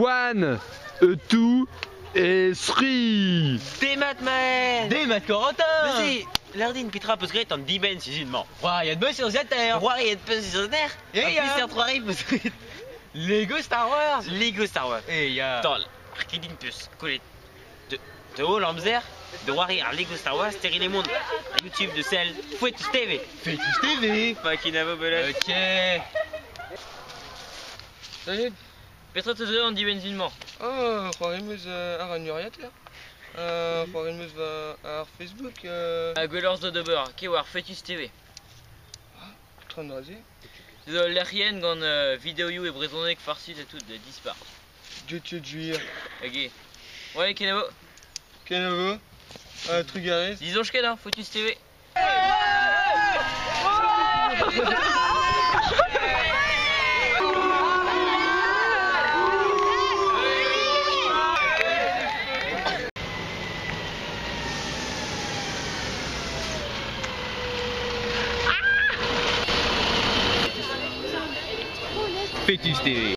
1, 2 et 3. Des maths, man! Des maths Corentin! Vas-y, l'ardine Petra peut se griller en 10 ben si une Ouah, y'a de boss sur cette terre! Ouah, il y a de peu sur la terre! Et En y'a- plus, c'est 3 rives peut se griller. Lego Star Wars! Lego Star Wars. Et y'a... Attends, l'arcadine peut se coller de haut l'Amzer, de warrior Lego Star Wars, terry les mondes. À YouTube de celle, Fouet TV. Fais-tu TV! Fucking avo belette. Ok! Salut! Petra te donne en 10 ben une Oh, croirais meus ar an uriat là? Croirais meus va ar Facebook A gwellorz de beurre, ke war Fetus TV. tron raze? L'erien gant vidéo et brezonek farsus et tout de dispar. Dieu te juir. Ok. Ouais, kenavo. Ken avo? Trugarez? Disons je ken, hein, Fetus TV. Fetus TV.